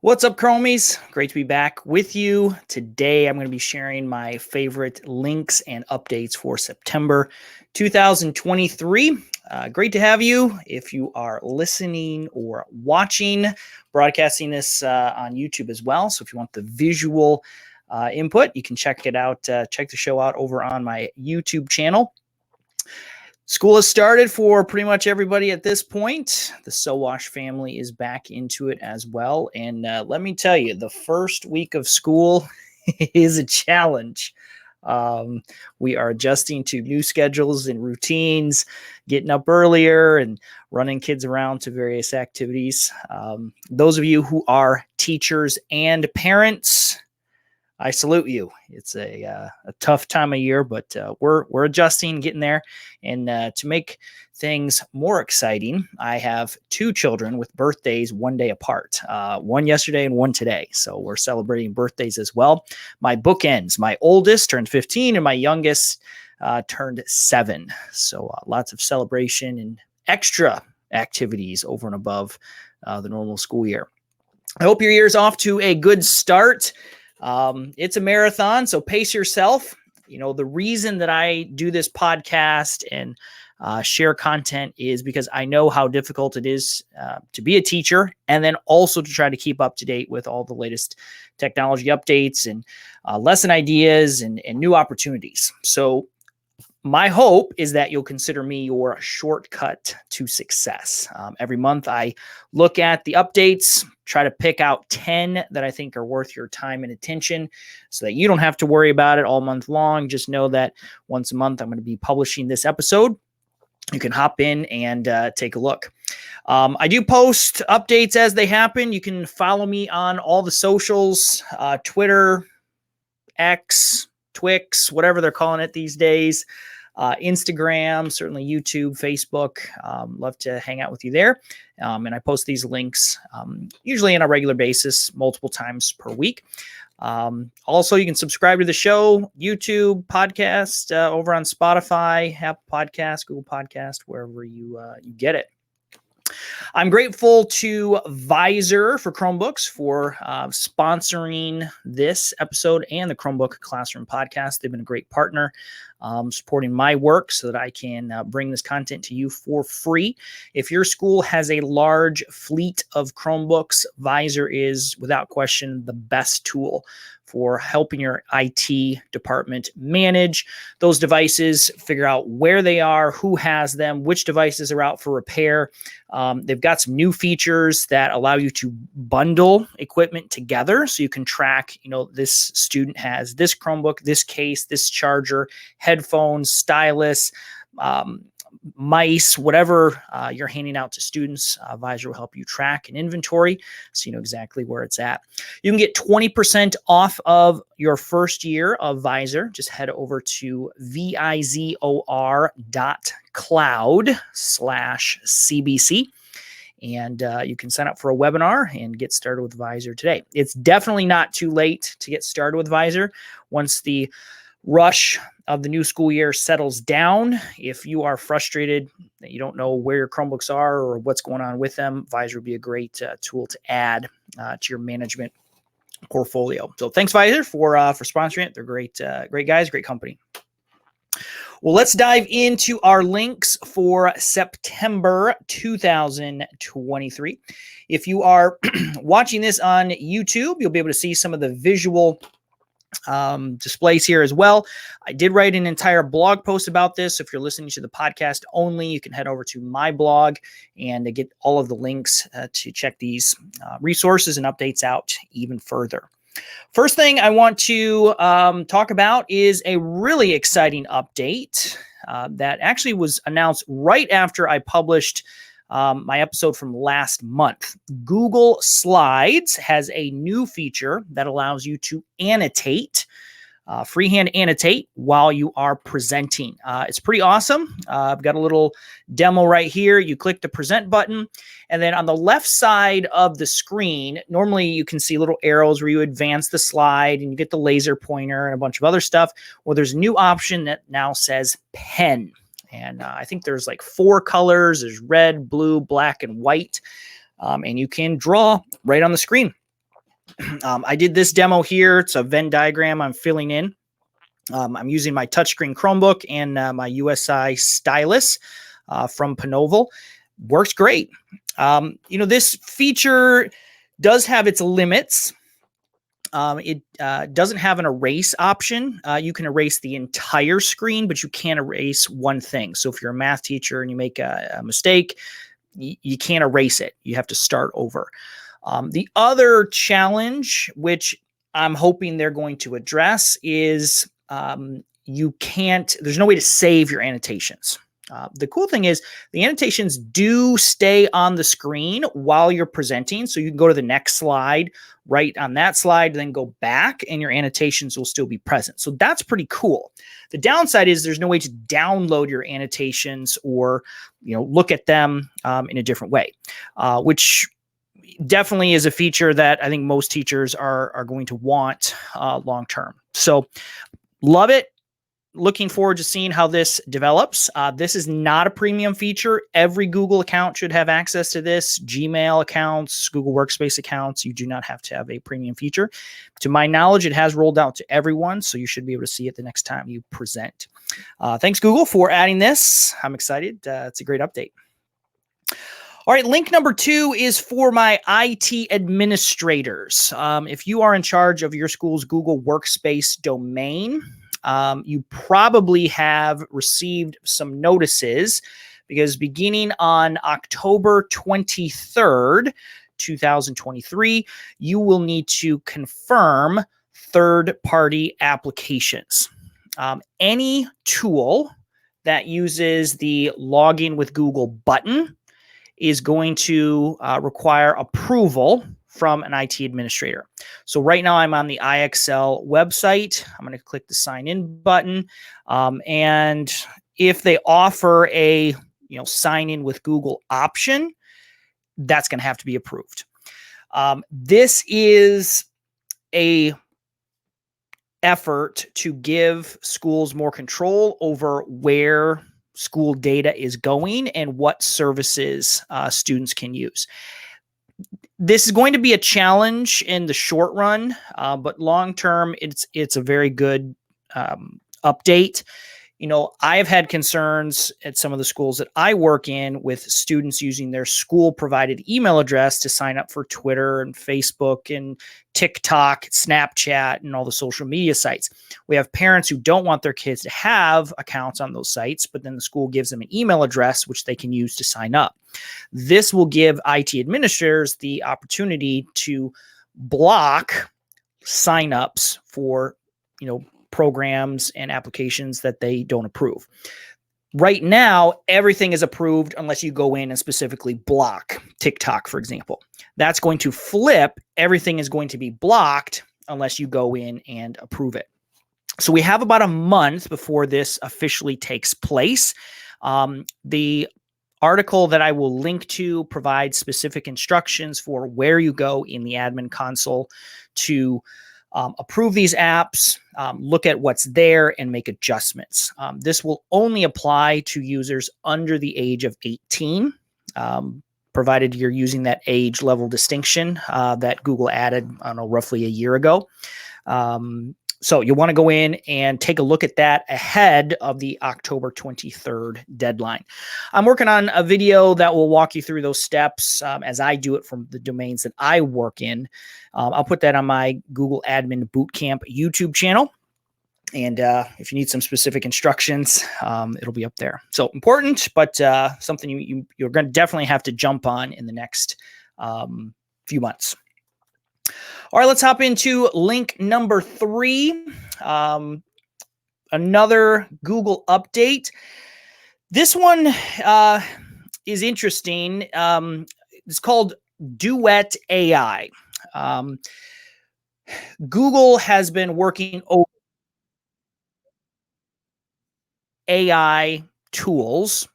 What's up, Chromies? Great to be back with you. Today, I'm going to be sharing my favorite links and updates for September 2023. Great to have you. If you are listening or watching, broadcasting this on YouTube as well. So if you want the visual input, you can check it out. Check the show out over on my YouTube channel. School has started for pretty much everybody at this point. The Sowash family is back into it as well. And let me tell you, the first week of school is a challenge. We are adjusting to new schedules and routines, getting up earlier and running kids around to various activities. Those of you who are teachers and parents, I salute you. It's a tough time of year, but we're adjusting, getting there. And to make things more exciting, I have two children with birthdays one day apart, one yesterday and one today. So we're celebrating birthdays as well. My bookends, my oldest turned 15 and my youngest turned 7. So lots of celebration and extra activities over and above the normal school year. I hope your year's off to a good start. It's a marathon, so pace yourself. You know, the reason that I do this podcast and share content is because I know how difficult it is to be a teacher and then also to try to keep up to date with all the latest technology updates and lesson ideas and new opportunities. So my hope is that you'll consider me your shortcut to success. Every month I look at the updates, try to pick out 10 that I think are worth your time and attention so that you don't have to worry about it all month long. Just know that once a month I'm going to be publishing this episode. You can hop in and take a look. I do post updates as they happen. You can follow me on all the socials, Twitter, X, Twix, whatever they're calling it these days, Instagram, certainly YouTube, Facebook. Love to hang out with you there. And I post these links usually on a regular basis, multiple times per week. Also, you can subscribe to the show, YouTube, podcast, over on Spotify, Apple Podcast, Google Podcast, wherever you get it. I'm grateful to VIZOR for Chromebooks for sponsoring this episode and the Chromebook Classroom Podcast. They've been a great partner supporting my work so that I can bring this content to you for free. If your school has a large fleet of Chromebooks, VIZOR is, without question, the best tool for helping your IT department manage those devices, figure out where they are, who has them, which devices are out for repair. They've got some new features that allow you to bundle equipment together so you can track, this student has this Chromebook, this case, this charger, headphones, stylus, mice, whatever you're handing out to students. VIZOR will help you track and inventory so you know exactly where it's at. You can get 20% off of your first year of VIZOR. Just head over to VIZOR.cloud/CBC. And you can sign up for a webinar and get started with VIZOR today. It's definitely not too late to get started with VIZOR once the rush of the new school year settles down. If you are frustrated that you don't know where your Chromebooks are or what's going on with them, VIZOR would be a great tool to add to your management portfolio. So thanks, VIZOR, for sponsoring it. They're great guys, great company. Well, let's dive into our links for September 2023. If you are watching this on YouTube, you'll be able to see some of the visual displays here as well. I did write an entire blog post about this. If you're listening to the podcast only, you can head over to my blog and get all of the links to check these resources and updates out even further. First thing I want to talk about is a really exciting update that actually was announced right after I published my episode from last month. Google Slides has a new feature that allows you to annotate, freehand annotate while you are presenting. It's pretty awesome. I've got a little demo right here. You click the present button, and then on the left side of the screen, normally you can see little arrows where you advance the slide and you get the laser pointer and a bunch of other stuff. Well, there's a new option that now says pen. And I think there's like 4 colors. There's red, blue, black, and white. And you can draw right on the screen. I did this demo here. It's a Venn diagram I'm filling in. I'm using my touchscreen Chromebook and my USI stylus from Panoval. Works great. This feature does have its limits. It doesn't have an erase option. You can erase the entire screen, but you can't erase one thing. So if you're a math teacher and you make a mistake, you can't erase it. You have to start over. The other challenge, which I'm hoping they're going to address, is there's no way to save your annotations. The cool thing is the annotations do stay on the screen while you're presenting. So you can go to the next slide, right on that slide, then go back and your annotations will still be present. So that's pretty cool. The downside is there's no way to download your annotations or, look at them in a different way, which definitely is a feature that I think most teachers are going to want long-term. So love it. Looking forward to seeing how this develops. This is not a premium feature. Every Google account should have access to this. Gmail accounts, Google Workspace accounts, you do not have to have a premium feature. To my knowledge, it has rolled out to everyone, so you should be able to see it the next time you present. Thanks, Google, for adding this. I'm excited. It's a great update. All right, link number 2 is for my IT administrators. If you are in charge of your school's Google Workspace domain, you probably have received some notices because beginning on October 23rd, 2023, you will need to confirm third-party applications. Any tool that uses the Login with Google button is going to require approval from an IT administrator. So right now I'm on the IXL website. I'm going to click the sign in button. And if they offer a sign in with Google option, that's going to have to be approved. This is a effort to give schools more control over where school data is going and what services students can use. This is going to be a challenge in the short run, but long term, it's a very good update. I've had concerns at some of the schools that I work in with students using their school provided email address to sign up for Twitter and Facebook and TikTok, Snapchat, and all the social media sites. We have parents who don't want their kids to have accounts on those sites, but then the school gives them an email address, which they can use to sign up. This will give IT administrators the opportunity to block signups for, programs and applications that they don't approve. Right now, everything is approved unless you go in and specifically block TikTok, for example. That's going to flip. Everything is going to be blocked unless you go in and approve it. So we have about a month before this officially takes place. The article that I will link to provides specific instructions for where you go in the admin console to approve these apps, look at what's there, and make adjustments. This will only apply to users under the age of 18, provided you're using that age level distinction that Google added, roughly a year ago. So you want to go in and take a look at that ahead of the October 23rd deadline. I'm working on a video that will walk you through those steps as I do it from the domains that I work in. I'll put that on my Google Admin Bootcamp YouTube channel. And if you need some specific instructions, it'll be up there. So important, but something you're going to definitely have to jump on in the next few months. All right, let's hop into link number 3. Another Google update. This one is interesting. It's called Duet AI. Google has been working over AI tools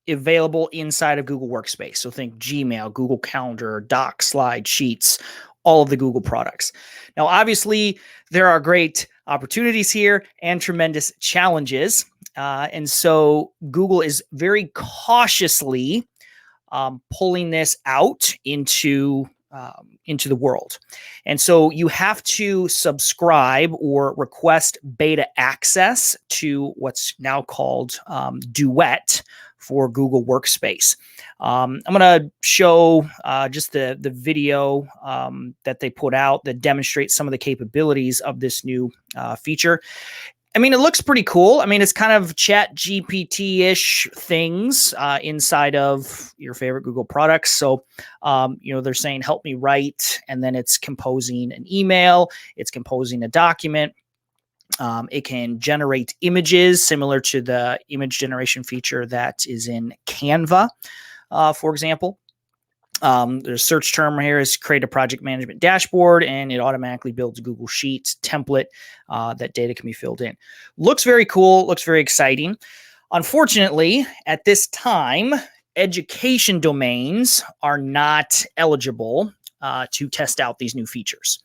available inside of Google Workspace. So think Gmail, Google Calendar, Docs, Slides, Sheets, all of the Google products. Now, obviously, there are great opportunities here and tremendous challenges. And so Google is very cautiously pulling this out into into the world. And so you have to subscribe or request beta access to what's now called Duet for Google Workspace. I'm going to show just the video that they put out that demonstrates some of the capabilities of this new feature. I mean, it looks pretty cool. I mean, it's kind of Chat GPT-ish things inside of your favorite Google products. So, they're saying, help me write, and then it's composing an email. It's composing a document. It can generate images similar to the image generation feature that is in Canva, for example. The search term here is create a project management dashboard, and it automatically builds a Google Sheets template that data can be filled in. Looks very cool. Looks very exciting. Unfortunately, at this time, education domains are not eligible to test out these new features.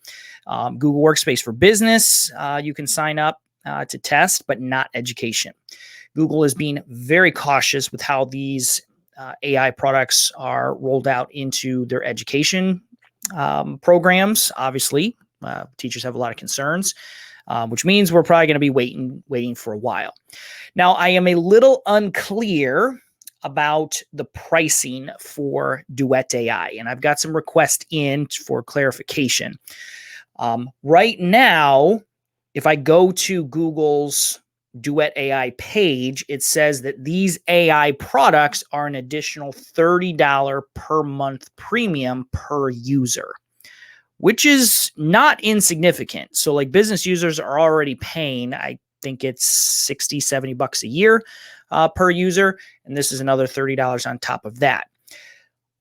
Google Workspace for Business, you can sign up to test, but not education. Google is being very cautious with how these AI products are rolled out into their education programs. Obviously, teachers have a lot of concerns, which means we're probably going to be waiting for a while. Now, I am a little unclear about the pricing for Duet AI, and I've got some requests in for clarification. Right now, if I go to Google's Duet AI page, it says that these AI products are an additional $30 per month premium per user, which is not insignificant. So like business users are already paying, I think it's $60-$70 a year per user. And this is another $30 on top of that.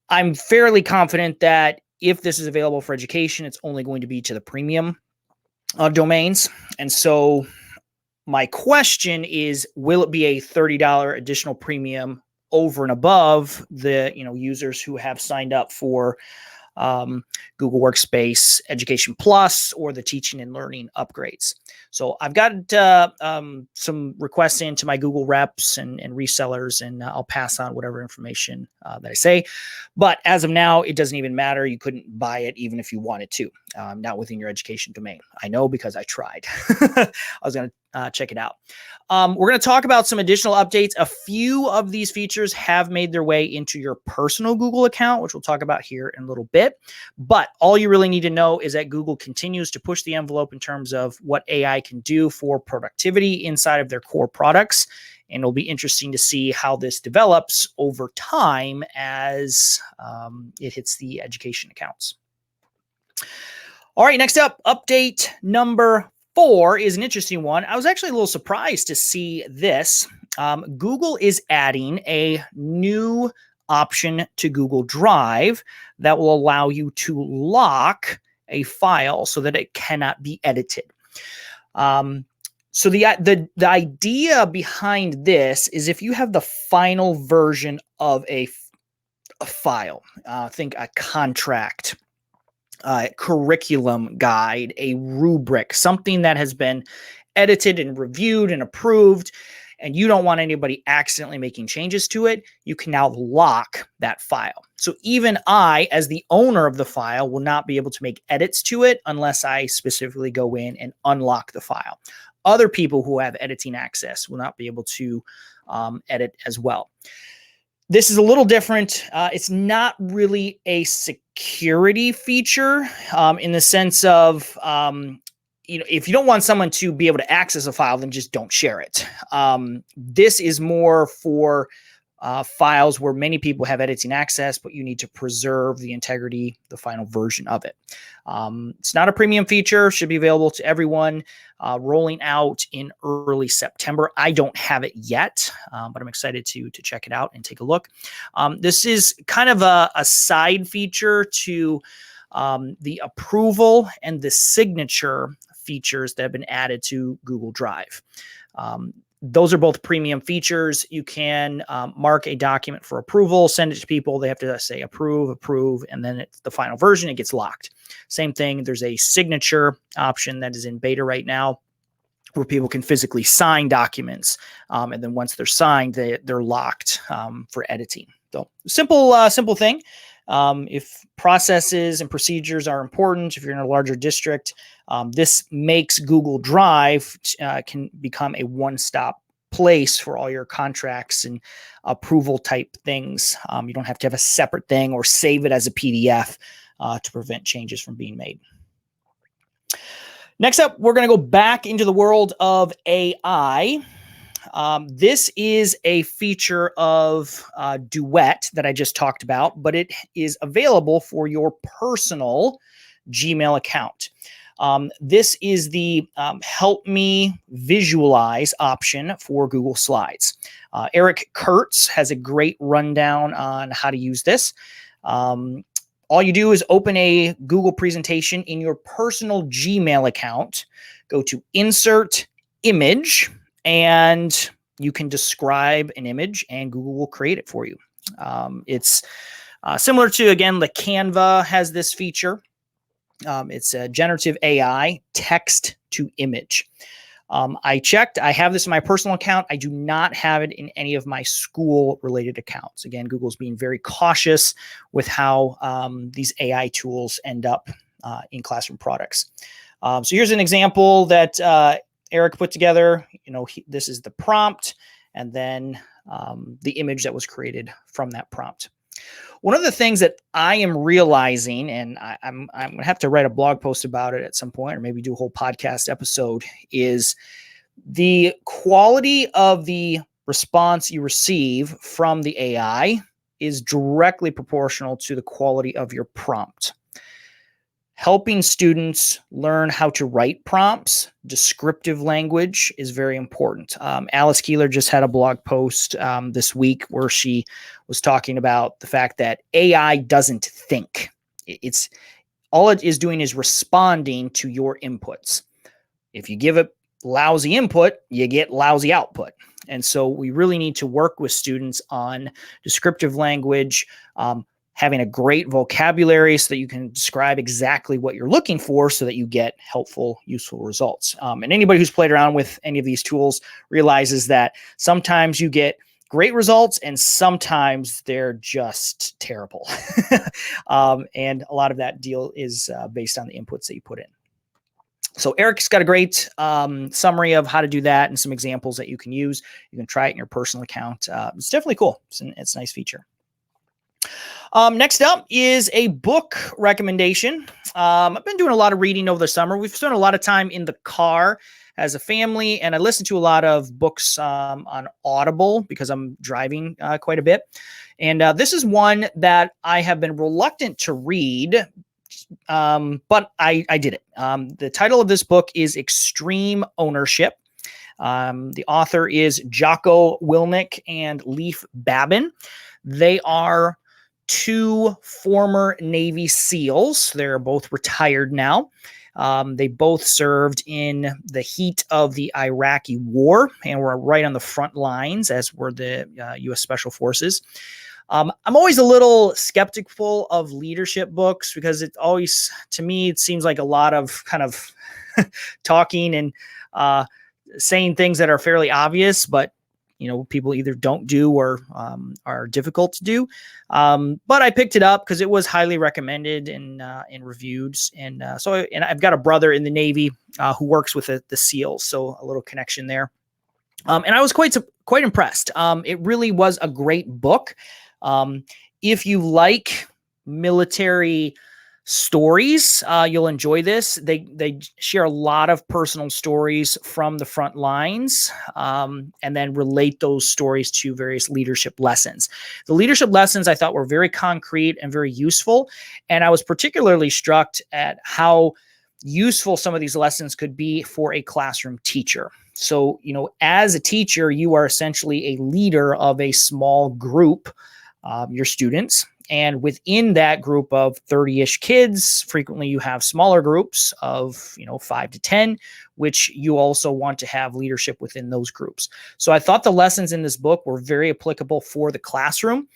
I'm fairly confident that if this is available for education, it's only going to be to the premium domains. And so my question is, will it be a $30 additional premium over and above the users who have signed up for Google Workspace Education Plus or the teaching and learning upgrades? So I've got some requests into my Google reps and resellers, and I'll pass on whatever information that I say. But as of now, it doesn't even matter. You couldn't buy it even if you wanted to, not within your education domain. I know because I tried. I was going to check it out. We're going to talk about some additional updates. A few of these features have made their way into your personal Google account, which we'll talk about here in a little bit. But all you really need to know is that Google continues to push the envelope in terms of what AI can do for productivity inside of their core products. And it'll be interesting to see how this develops over time as it hits the education accounts. All right, next up, update number 4 is an interesting one. I was actually a little surprised to see this. Google is adding a new option to Google Drive that will allow you to lock a file so that it cannot be edited. So the idea behind this is if you have the final version of a file, think a contract, curriculum guide, a rubric, something that has been edited and reviewed and approved, and you don't want anybody accidentally making changes to it, you can now lock that file. So even I, as the owner of the file, will not be able to make edits to it unless I specifically go in and unlock the file. Other people who have editing access will not be able to edit as well. This is a little different. It's not really a security feature in the sense of, if you don't want someone to be able to access a file, then just don't share it. This is more for files where many people have editing access, but you need to preserve the integrity, the final version of it. It's not a premium feature, should be available to everyone, rolling out in early September. I don't have it yet, but I'm excited to check it out and take a look. This is kind of a side feature to the approval and the signature features that have been added to Google Drive. Those are both premium features. You can mark a document for approval, send it to people. They have to say approve, and then it's the final version, it gets locked. Same thing, there's a signature option that is in beta right now where people can physically sign documents. And then once they're signed, they're locked for editing. So simple thing. If processes and procedures are important, if you're in a larger district, this makes Google Drive can become a one-stop place for all your contracts and approval type things. You don't have to have a separate thing or save it as a PDF to prevent changes from being made. Next up, we're going to go back into the world of AI. This is a feature of Duet that I just talked about, but it is available for your personal Gmail account. This is the help me visualize option for Google Slides. Eric Kurtz has a great rundown on how to use this. All you do is open a Google presentation in your personal Gmail account, go to Insert Image, and you can describe an image and Google will create it for you. It's similar to, again, the Canva has this feature. It's a generative AI text to image. I checked. I have this in my personal account. I do not have it in any of my school-related accounts. Again, Google's being very cautious with how these AI tools end up in classroom products. So here's an example that Eric put together. This is the prompt, and then the image that was created from that prompt. One of the things that I am realizing, and I'm going to have to write a blog post about it at some point, or maybe do a whole podcast episode, is the quality of the response you receive from the AI is directly proportional to the quality of your prompt. Helping students learn how to write prompts, descriptive language is very important. Alice Keeler just had a blog post this week where she was talking about the fact that AI doesn't think. It's all it is doing is responding to your inputs. If you give it lousy input, you get lousy output. And so we really need to work with students on descriptive language, having a great vocabulary so that you can describe exactly what you're looking for so that you get helpful, useful results. And anybody who's played around with any of these tools realizes that sometimes you get great results and sometimes they're just terrible. And a lot of that deal is based on the inputs that you put in. So Eric's got a great summary of how to do that and some examples that you can use. You can try it in your personal account. It's definitely cool. It's a nice feature. Next up is a book recommendation. I've been doing a lot of reading over the summer. We've spent a lot of time in the car as a family, and I listen to a lot of books on Audible because I'm driving quite a bit. And this is one that I have been reluctant to read, but I did it. The title of this book is Extreme Ownership. The author is Jocko Willink and Leif Babin. They are two former Navy SEALs. They're both retired now. They both served in the heat of the Iraqi war and were right on the front lines, as were the U.S. Special Forces. I'm always a little skeptical of leadership books because it always, to me, it seems like a lot of kind of talking and saying things that are fairly obvious, but people either don't do or are difficult to do. But I picked it up because it was highly recommended and reviewed. And so I've got a brother in the Navy who works with the SEALs, so a little connection there. And I was quite impressed. It really was a great book. If you like military stories, you'll enjoy this. They share a lot of personal stories from the front lines, and then relate those stories to various leadership lessons. The leadership lessons I thought were very concrete and very useful, and I was particularly struck at how useful some of these lessons could be for a classroom teacher. So, as a teacher, you are essentially a leader of a small group, your students. And within that group of 30-ish kids, frequently you have smaller groups of, 5 to 10, which you also want to have leadership within those groups. So I thought the lessons in this book were very applicable for the classroom.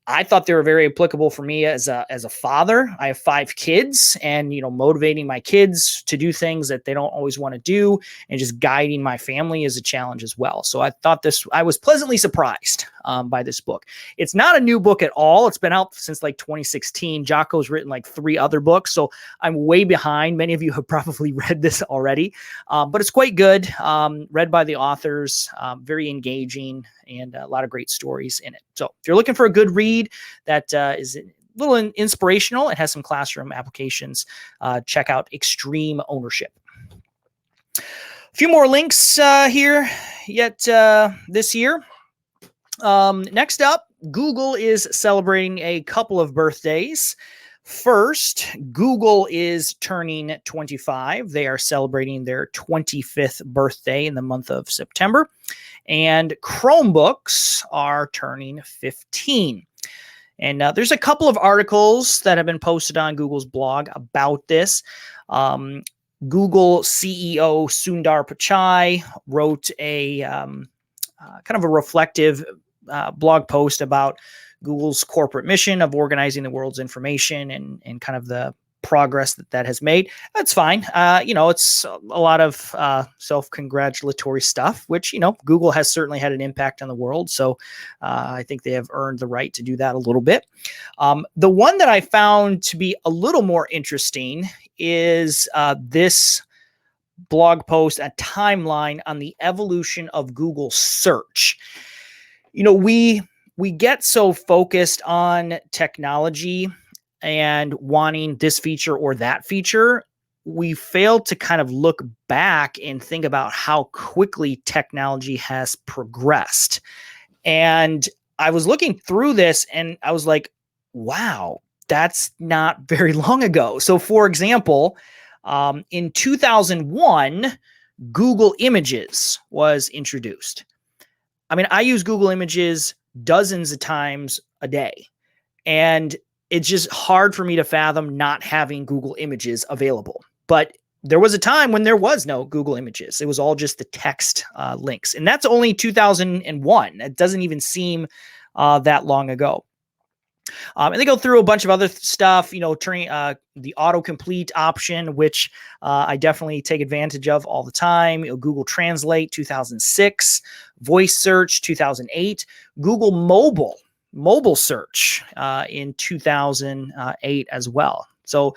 I thought they were very applicable for me as a father. I have 5 kids, and motivating my kids to do things that they don't always want to do, and just guiding my family is a challenge as well. So I was pleasantly surprised by this book. It's not a new book at all. It's been out since like 2016. Jocko's written like 3 other books, so I'm way behind. Many of you have probably read this already, but it's quite good. Read by the authors, very engaging, and a lot of great stories in it. So if you're looking for a good read that is a little inspirational, it has some classroom applications, check out Extreme Ownership. A few more links here yet this year. Next up, Google is celebrating a couple of birthdays. First, Google is turning 25. They are celebrating their 25th birthday in the month of September. And Chromebooks are turning 15. And there's a couple of articles that have been posted on Google's blog about this. Google CEO Sundar Pichai wrote a kind of a reflective blog post about Google's corporate mission of organizing the world's information and kind of the progress that has made. That's fine. It's a lot of self-congratulatory stuff, which, Google has certainly had an impact on the world. So I think they have earned the right to do that a little bit. The one that I found to be a little more interesting is this blog post, a timeline on the evolution of Google search. We get so focused on technology and wanting this feature or that feature, we fail to kind of look back and think about how quickly technology has progressed. And I was looking through this and I was like, wow, that's not very long ago. So for example, in 2001, Google Images was introduced. I mean, I use Google Images dozens of times a day, and it's just hard for me to fathom not having Google Images available. But there was a time when there was no Google Images. It was all just the text links. And that's only 2001. It doesn't even seem that long ago. And they go through a bunch of other stuff, turning the autocomplete option, which I definitely take advantage of all the time. Google Translate, 2006, voice search, 2008, Google mobile search in 2008 as well. So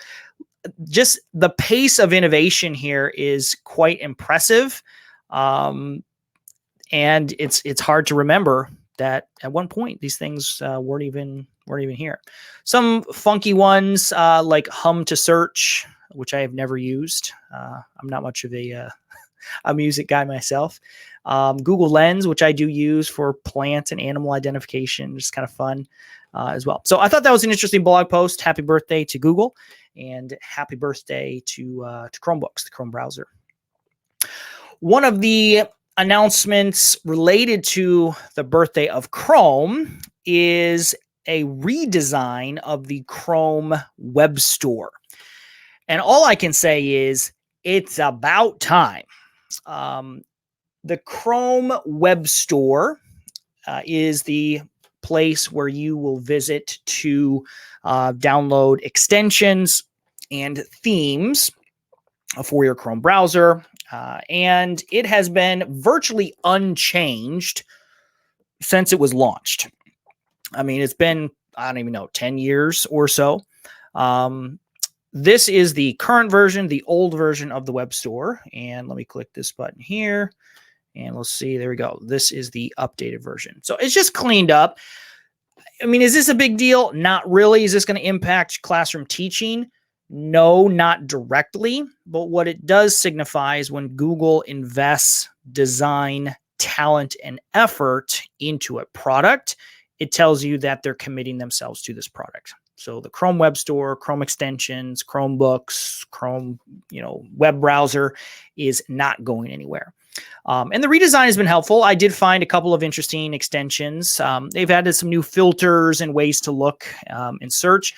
just the pace of innovation here is quite impressive. And it's hard to remember that at one point these things weren't even here. Some funky ones like Hum to Search, which I have never used. I'm not much of a music guy myself. Google Lens, which I do use for plant and animal identification, just kind of fun as well. So I thought that was an interesting blog post. Happy birthday to Google, and happy birthday to Chromebooks, the Chrome browser. One of the announcements related to the birthday of Chrome is a redesign of the Chrome web store. And all I can say is it's about time. The Chrome web store is the place where you will visit to download extensions and themes for your Chrome browser. And it has been virtually unchanged since it was launched. I mean, it's been, I don't even know, 10 years or so. This is the current version, the old version of the web store. And let me click this button here. And let's see, there we go. This is the updated version. So it's just cleaned up. I mean, is this a big deal? Not really. Is this going to impact classroom teaching? No, not directly. But what it does signify is when Google invests design, talent, and effort into a product, it tells you that they're committing themselves to this product. So the Chrome Web Store, Chrome extensions, Chromebooks, Chrome, web browser is not going anywhere. And the redesign has been helpful. I did find a couple of interesting extensions. They've added some new filters and ways to look and search.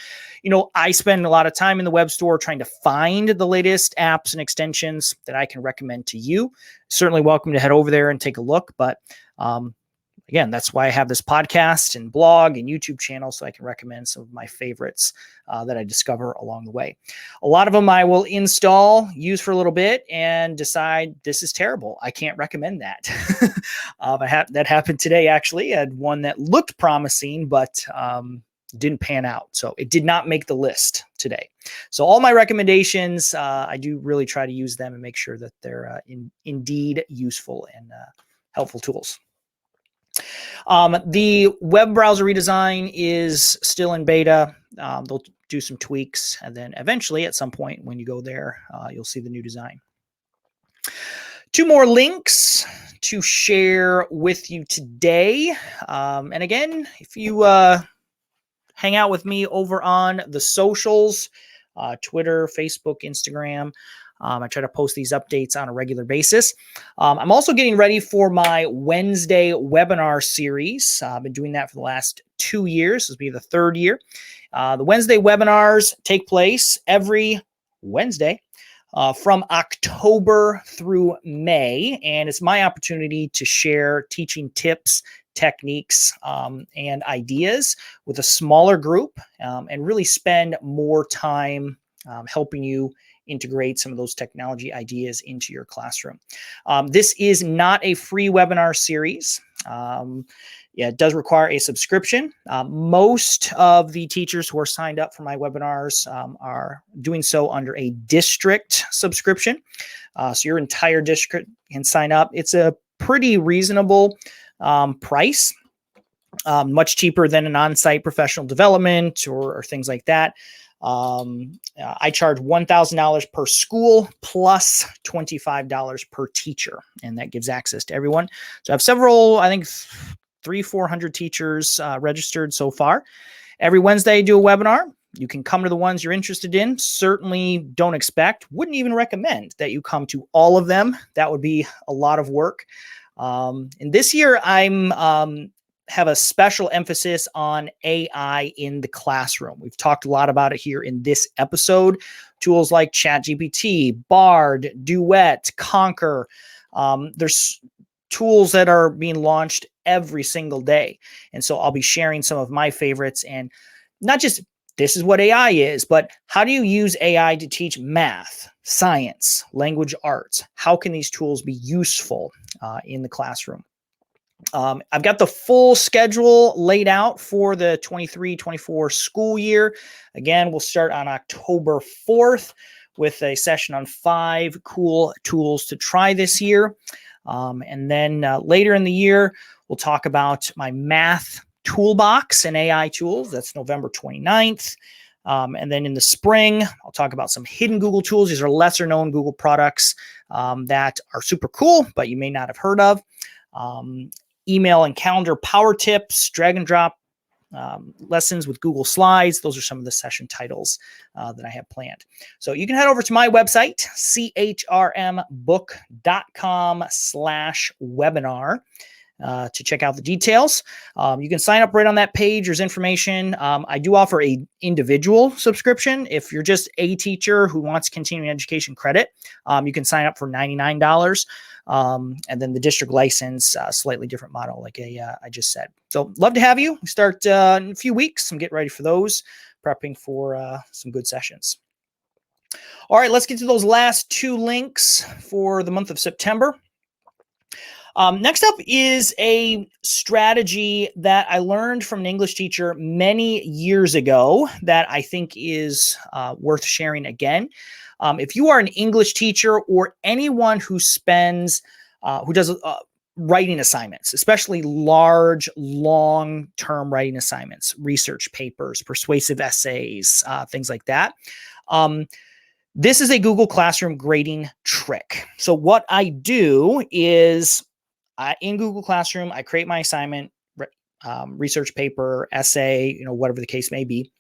I spend a lot of time in the web store trying to find the latest apps and extensions that I can recommend to you. Certainly welcome to head over there and take a look. But again, that's why I have this podcast and blog and YouTube channel, so I can recommend some of my favorites that I discover along the way. A lot of them I will install, use for a little bit, and decide this is terrible. I can't recommend that. That happened today, actually. I had one that looked promising, but didn't pan out. So it did not make the list today. So all my recommendations, I do really try to use them and make sure that they're indeed useful and helpful tools. The web browser redesign is still in beta. They'll do some tweaks, and then eventually at some point when you go there, you'll see the new design. 2 more links to share with you today. And again, if you hang out with me over on the socials, Twitter, Facebook, Instagram, I try to post these updates on a regular basis. I'm also getting ready for my Wednesday webinar series. I've been doing that for the last 2 years. This will be the 3rd year. The Wednesday webinars take place every Wednesday from October through May, and it's my opportunity to share teaching tips, techniques, and ideas with a smaller group, and really spend more time helping you integrate some of those technology ideas into your classroom. This is not a free webinar series. It does require a subscription. Most of the teachers who are signed up for my webinars are doing so under a district subscription. So your entire district can sign up. It's a pretty reasonable price, much cheaper than an on-site professional development or things like that. I charge $1,000 per school plus $25 per teacher, and that gives access to everyone. So I have several, I think 300-400 teachers registered so far. Every Wednesday I do a webinar. You can come to the ones you're interested in. Certainly wouldn't even recommend that you come to all of them. That would be a lot of work. And this year I'm have a special emphasis on AI in the classroom. We've talked a lot about it here in this episode. Tools like ChatGPT, Bard, Duet, Conquer. There's tools that are being launched every single day. And so I'll be sharing some of my favorites, and not just this is what AI is, but how do you use AI to teach math, science, language arts? How can these tools be useful in the classroom? I've got the full schedule laid out for the 23-24 school year. Again, we'll start on October 4th with a session on 5 cool tools to try this year. And then later in the year, we'll talk about my math toolbox and AI tools. That's November 29th. And then in the spring, I'll talk about some hidden Google tools. These are lesser known Google products that are super cool, but you may not have heard of. Email and calendar power tips, drag and drop lessons with Google Slides. Those are some of the session titles that I have planned. So you can head over to my website, chrmbook.com/webinar. To check out the details. You can sign up right on that page. There's information. I do offer a individual subscription. If you're just a teacher who wants continuing education credit, you can sign up for $99. And then the district license, slightly different model, like I just said. So love to have you. We start in a few weeks. I'm getting ready for those, prepping for some good sessions. All right, let's get to those last 2 links for the month of September. Next up is a strategy that I learned from an English teacher many years ago that I think is worth sharing again. If you are an English teacher or anyone who does writing assignments, especially large, long-term writing assignments, research papers, persuasive essays, things like that, this is a Google Classroom grading trick. So what I do is in Google Classroom, I create my assignment, research paper, essay, whatever the case may be.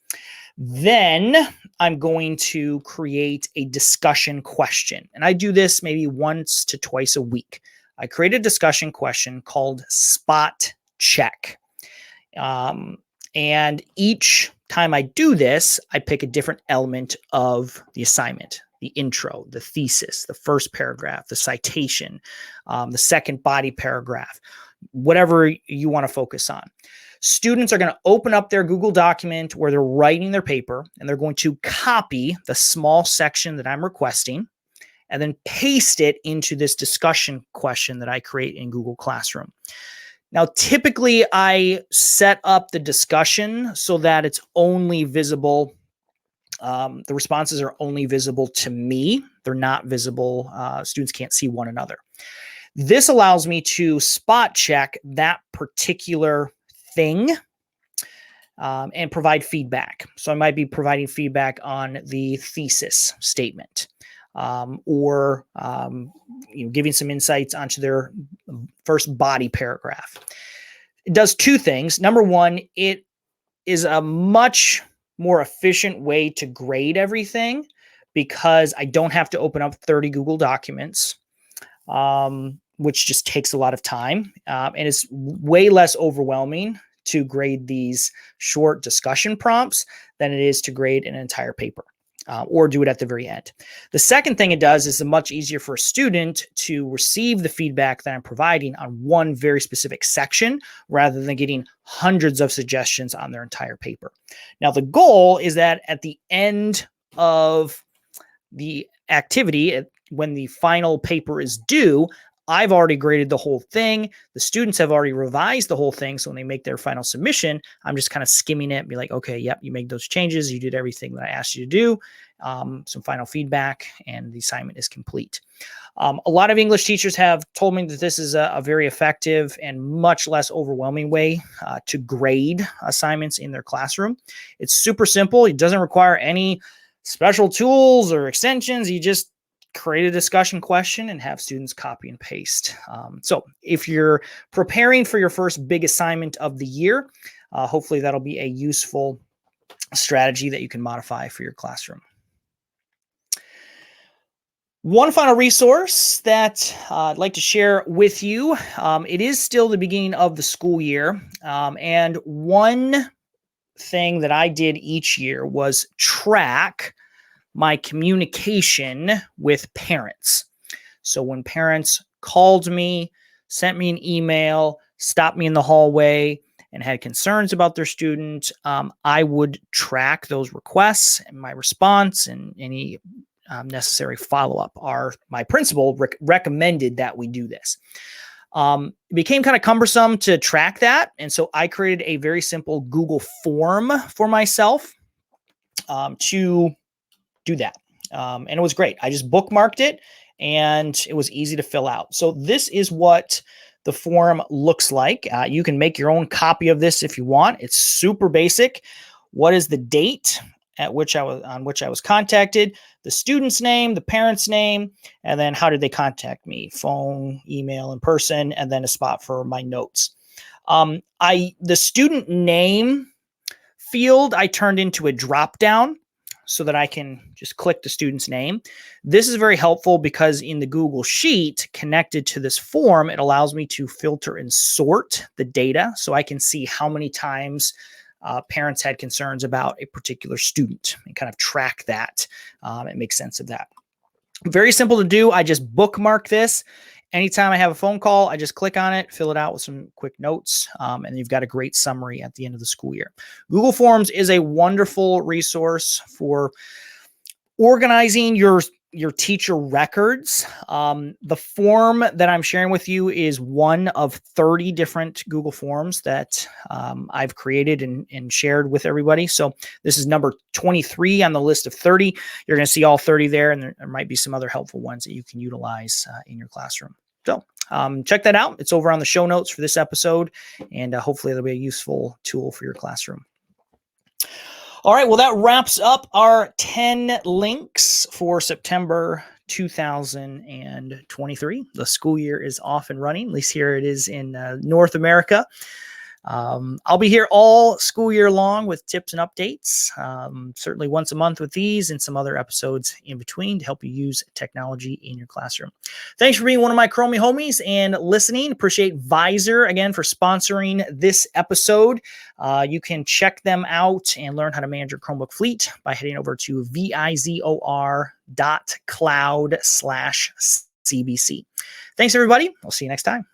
Then I'm going to create a discussion question. And I do this maybe once to twice a week. I create a discussion question called Spot Check. And each time I do this, I pick a different element of the assignment: the intro, the thesis, the first paragraph, the citation, the second body paragraph, whatever you want to focus on. Students are going to open up their Google document where they're writing their paper, and they're going to copy the small section that I'm requesting and then paste it into this discussion question that I create in Google Classroom. Now, typically, I set up the discussion so that it's only visible. The responses are only visible to me. They're not visible. Students can't see one another. This allows me to spot check that particular thing and provide feedback. So I might be providing feedback on the thesis statement, or giving some insights onto their first body paragraph. It does two things. Number one, it is a much more efficient way to grade everything because I don't have to open up 30 Google documents, which just takes a lot of time. And it's way less overwhelming to grade these short discussion prompts than it is to grade an entire paper. Or do it at the very end. The second thing it does is it's much easier for a student to receive the feedback that I'm providing on one very specific section rather than getting hundreds of suggestions on their entire paper. Now, the goal is that at the end of the activity, when the final paper is due, I've already graded the whole thing. The students have already revised the whole thing. So when they make their final submission, I'm just kind of skimming it and be like, okay, yep, you made those changes. You did everything that I asked you to do. Some final feedback, and the assignment is complete. A lot of English teachers have told me that this is a very effective and much less overwhelming way to grade assignments in their classroom. It's super simple. It doesn't require any special tools or extensions. You just create a discussion question and have students copy and paste. So if you're preparing for your first big assignment of the year, hopefully that'll be a useful strategy that you can modify for your classroom. One final resource that I'd like to share with you. It is still the beginning of the school year. And one thing that I did each year was track my communication with parents. So when parents called me, sent me an email, stopped me in the hallway, and had concerns about their student, I would track those requests and my response and any necessary follow-up. My principal recommended that we do this. It became kind of cumbersome to track that, and so I created a very simple Google form for myself to do that. And it was great. I just bookmarked it and it was easy to fill out. So this is what the form looks like. You can make your own copy of this if you want. It's super basic. What is the date on which I was contacted, the student's name, the parent's name, and then how did they contact me? Phone, email, in person, and then a spot for my notes. The student name field I turned into a drop down so that I can just click the student's name. This is very helpful because in the Google Sheet connected to this form, it allows me to filter and sort the data so I can see how many times parents had concerns about a particular student and kind of track that and make sense of that. Very simple to do. I just bookmark this. Anytime I have a phone call, I just click on it, fill it out with some quick notes, and you've got a great summary at the end of the school year. Google Forms is a wonderful resource for organizing your teacher records. The form that I'm sharing with you is one of 30 different Google Forms that I've created and shared with everybody. So this is number 23 on the list of 30. You're going to see all 30 there, and there might be some other helpful ones that you can utilize in your classroom. So check that out. It's over on the show notes for this episode, and hopefully it'll be a useful tool for your classroom. All right, well, that wraps up our 10 links for September 2023. The school year is off and running, at least here it is in North America. I'll be here all school year long with tips and updates, certainly once a month with these and some other episodes in between to help you use technology in your classroom. Thanks for being one of my Chromie homies and listening. Appreciate VIZOR again for sponsoring this episode. You can check them out and learn how to manage your Chromebook fleet by heading over to VIZOR.cloud/CBC. Thanks, everybody. We'll see you next time.